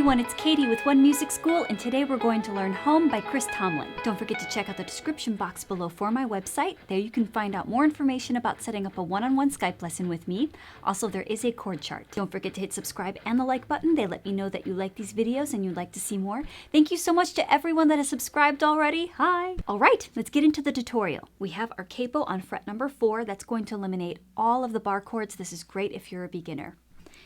everyone, it's Katie with One Music School, and today we're going to learn Home by Chris Tomlin. Don't forget to check out the description box below for my website. There you can find out more information about setting up a one-on-one Skype lesson with me. Also, there is a chord chart. Don't forget to hit subscribe and the like button. They let me know that you like these videos and you'd like to see more. Thank you so much to everyone that has subscribed already. Hi! Alright, let's get into the tutorial. We have our capo on fret number 4. That's going to eliminate all of the bar chords. This is great if you're a beginner.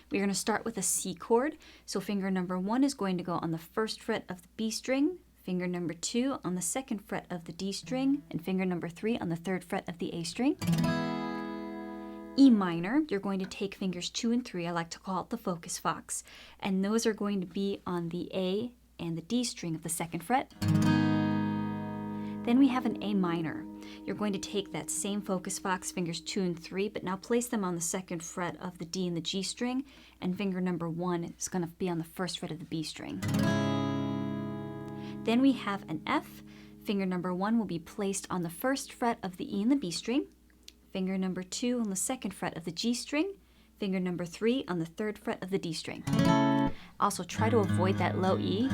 We're going to start with a C chord. So finger number 1 is going to go on the first fret of the B string, finger number 2 on the second fret of the D string, and finger number 3 on the third fret of the A string. E minor, you're going to take fingers 2 and 3, I like to call it the focus fox, and those are going to be on the A and the D string of the second fret. Then we have an A minor. You're going to take that same focus fox, fingers 2 and 3, but now place them on the second fret of the D and the G string, and finger number 1 is going to be on the first fret of the B string. Then we have an F. Finger number 1 will be placed on the first fret of the E and the B string, finger number 2 on the second fret of the G string, finger number 3 on the third fret of the D string. Also, try to avoid that low E.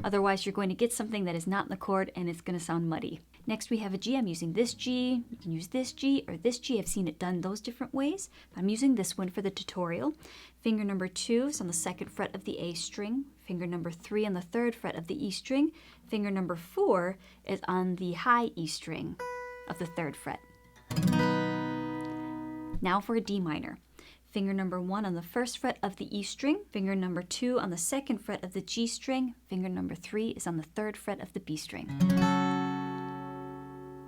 Otherwise, you're going to get something that is not in the chord and it's going to sound muddy. Next, we have a G. I'm using this G. You can use this G or this G. I've seen it done those different ways. I'm using this one for the tutorial. Finger number 2 is on the second fret of the A string. Finger number 3 on the third fret of the E string. Finger number 4 is on the high E string of the third fret. Now for a D minor. Finger number 1 on the first fret of the E string, finger number 2 on the second fret of the G string, finger number 3 is on the third fret of the B string.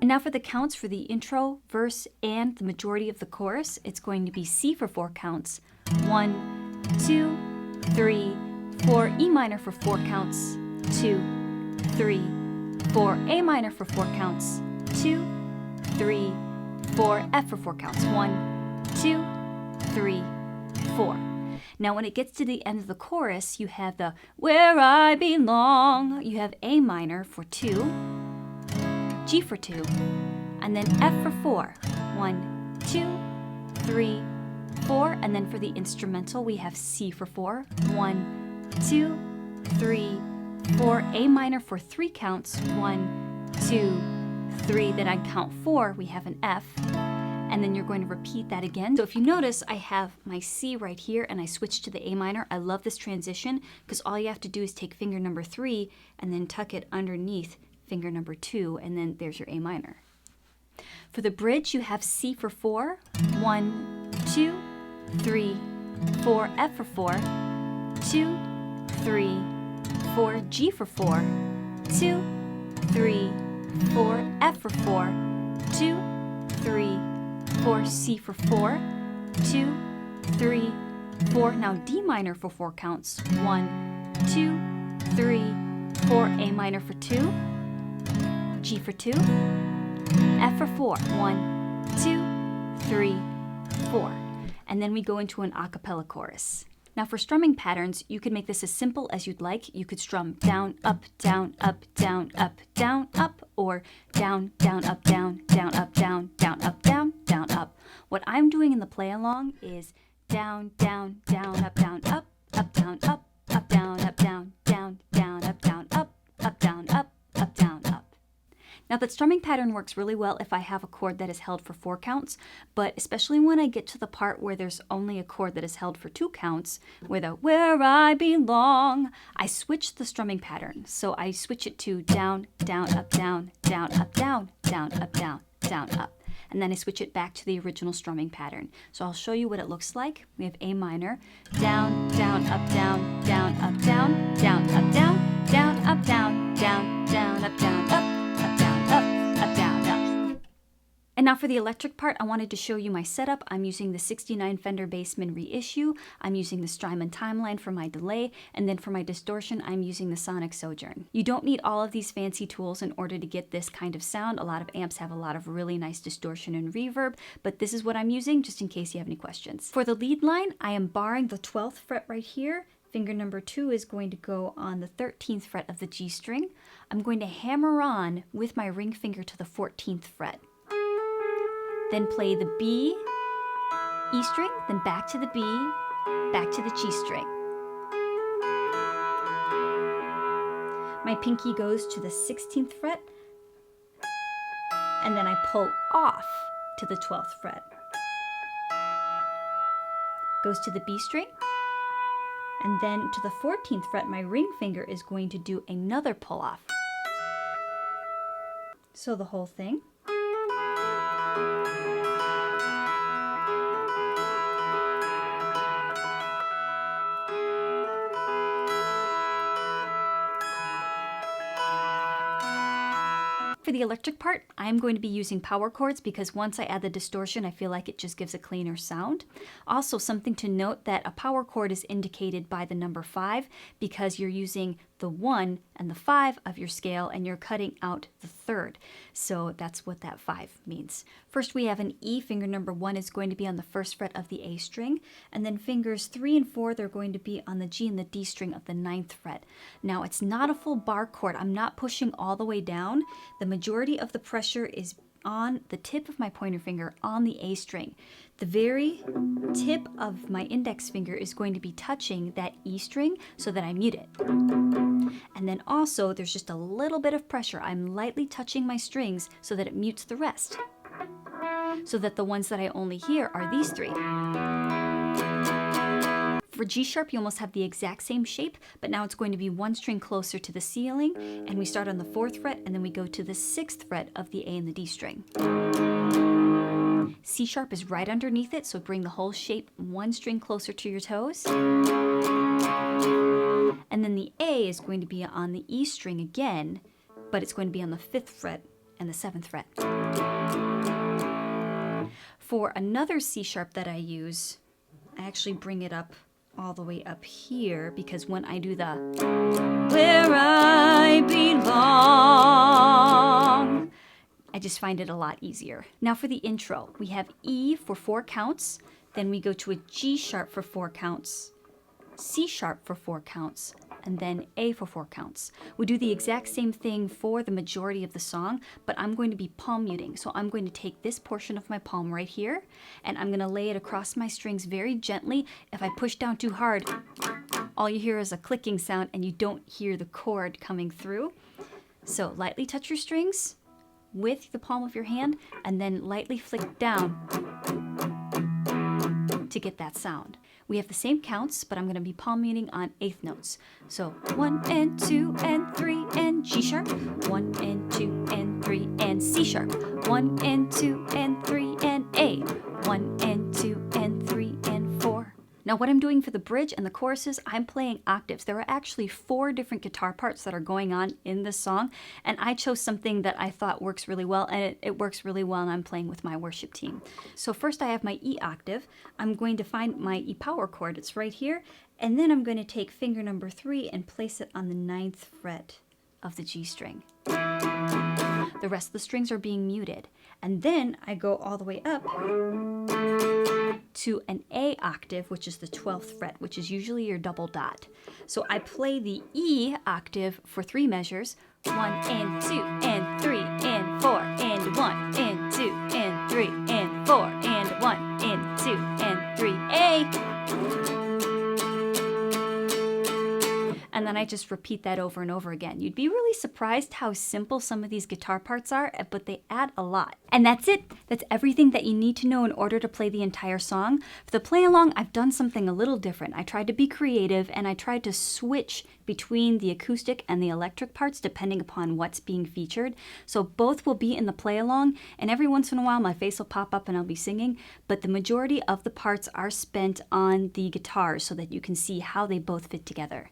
And now for the counts for the intro, verse, and the majority of the chorus. It's going to be C for 4 counts. 1, 2, 3, 4, E minor for 4 counts. 2, 3, 4, A minor for 4 counts. 2, 3, 4, F for 4 counts. 1, 2, 3, 4. Now when it gets to the end of the chorus, you have the Where I Belong. You have A minor for 2, G for 2, and then F for 4. 1, 2, 3, 4. And then for the instrumental, we have C for 4. 1, 2, 3, 4. A minor for 3 counts. 1, 2, 3. Then on count 4, we have an F. And then you're going to repeat that again. So if you notice, I have my C right here and I switch to the A minor. I love this transition because all you have to do is take finger number 3 and then tuck it underneath finger number 2, and then there's your A minor. For the bridge, you have C for 4, 1, 2, 3, 4, F for 4, 2, 3, 4, G for 4, 2, 3, 4, F for 4, 2, 3, 4, C for 4, 2, 3, 4. Now D minor for 4 counts. 1, 2, 3, 4. A minor for 2, G for 2, F for 4. 1, 2, 3, 4. And then we go into an a cappella chorus. Now for strumming patterns, you can make this as simple as you'd like. You could strum down, up, down, up, down, up, down, up, or down, down, up, down, down, up, down, down, up, down, down, up. What I'm doing in the play along is down, down, down, up, down, up, down, up, down, up, down, down, down, up, down, up, down, up, down, up. Now that strumming pattern works really well if I have a chord that is held for 4 counts, but especially when I get to the part where there's only a chord that is held for 2 counts, with a Where I Belong, I switch the strumming pattern. So I switch it to down, down, up, down, down, up, down, down, up, down, down, up. And then I switch it back to the original strumming pattern. So I'll show you what it looks like. We have A minor, down, down, up, down, down, up, down, down, up, down, down, up, down, down, down, up, down, up, down, up. And now for the electric part, I wanted to show you my setup. I'm using the 69 Fender Bassman reissue. I'm using the Strymon Timeline for my delay, and then for my distortion, I'm using the Sonic Sojourn. You don't need all of these fancy tools in order to get this kind of sound. A lot of amps have a lot of really nice distortion and reverb, but this is what I'm using just in case you have any questions. For the lead line, I am barring the 12th fret right here. Finger number 2 is going to go on the 13th fret of the G string. I'm going to hammer on with my ring finger to the 14th fret. Then play the B, E string, then back to the B, back to the G string. My pinky goes to the 16th fret, and then I pull off to the 12th fret. Goes to the B string, and then to the 14th fret, my ring finger is going to do another pull off. So the whole thing. For the electric part, I'm going to be using power chords because once I add the distortion, I feel like it just gives a cleaner sound. Also, something to note that a power chord is indicated by the number 5 because you're using the 1 and the 5 of your scale and you're cutting out the 3rd. So that's what that 5 means. First we have an E. Finger number 1 is going to be on the 1st fret of the A string, and then fingers 3 and 4, they're going to be on the G and the D string of the 9th fret. Now it's not a full bar chord. I'm not pushing all the way down. The majority of the pressure is on the tip of my pointer finger on the A string. The very tip of my index finger is going to be touching that E string so that I mute it. And then also there's just a little bit of pressure. I'm lightly touching my strings so that it mutes the rest. So that the ones that I only hear are these 3. For G sharp, you almost have the exact same shape, but now it's going to be 1 string closer to the ceiling, and we start on the 4th fret, and then we go to the 6th fret of the A and the D string. C sharp is right underneath it, so bring the whole shape 1 string closer to your toes. And then the A is going to be on the E string again, but it's going to be on the 5th fret and the 7th fret. For another C sharp that I use, I actually bring it up all the way up here because when I do the where I belong, I just find it a lot easier. Now for the intro, we have E for 4 counts, then we go to a G sharp for 4 counts, C sharp for 4 counts, and then A for 4 counts. We do the exact same thing for the majority of the song, but I'm going to be palm muting. So I'm going to take this portion of my palm right here, and I'm going to lay it across my strings very gently. If I push down too hard, all you hear is a clicking sound and you don't hear the chord coming through. So lightly touch your strings with the palm of your hand, and then lightly flick down to get that sound. We have the same counts, but I'm going to be palm muting on 8th notes. So 1 and 2 and 3 and G sharp, 1 and 2 and 3 and C sharp, 1 and 2 and 3 and A, 1 and 2 and 3 and 4. Now what I'm doing for the bridge and the choruses, I'm playing octaves. There are actually 4 different guitar parts that are going on in this song, and I chose something that I thought works really well, and it works really well, and I'm playing with my worship team. So first I have my E octave. I'm going to find my E power chord. It's right here, and then I'm going to take finger number 3 and place it on the 9th fret of the G string. The rest of the strings are being muted. And then I go all the way up to an A octave, which is the 12th fret, which is usually your double dot. So I play the E octave for 3 measures, 1 and 2 and 3 and 4 and 1 and 2 and 3 and 4 and 1 and 2 and 3, A. And then I just repeat that over and over again. You'd be really surprised how simple some of these guitar parts are, but they add a lot. And that's it. That's everything that you need to know in order to play the entire song. For the play along, I've done something a little different. I tried to be creative, and I tried to switch between the acoustic and the electric parts depending upon what's being featured. So both will be in the play along, and every once in a while my face will pop up and I'll be singing, but the majority of the parts are spent on the guitars so that you can see how they both fit together.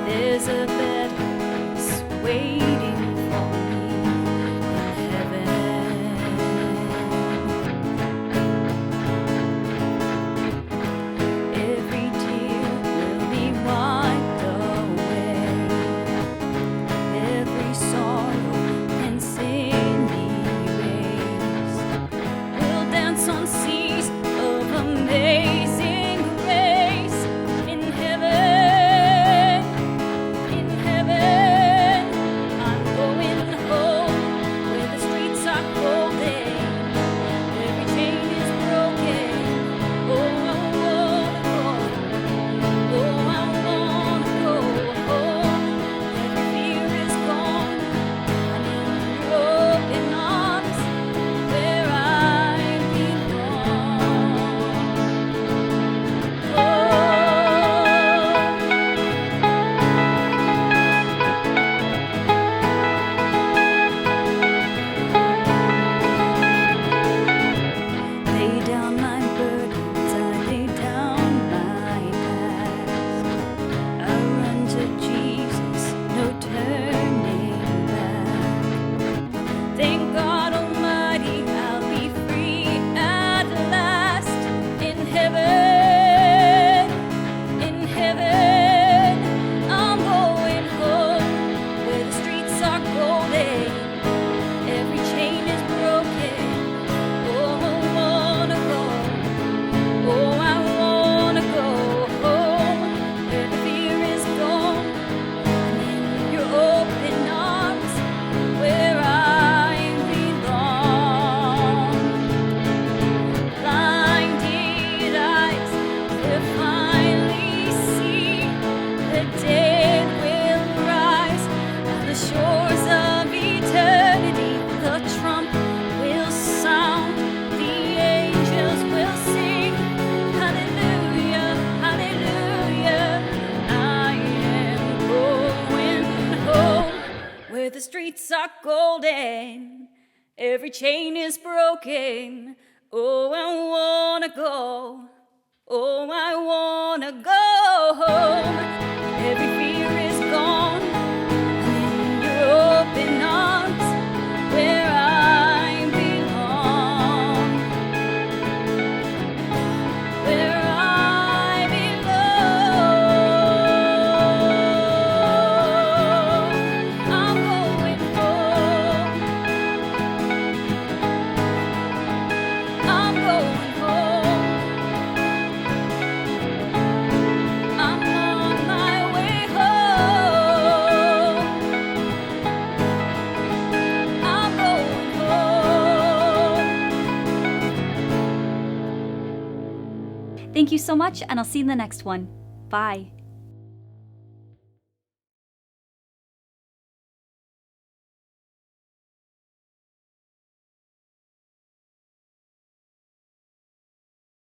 There's a better place waiting for me. streets are golden, every chain is broken. Oh, I wanna go. Oh, I wanna go home. Every fear is gone. I'm in your open arms, where I belong. Where I belong. I'm going home. I'm going home. I'm on my way home. I'm going home. Thank you so much, and I'll see you in the next one. Bye.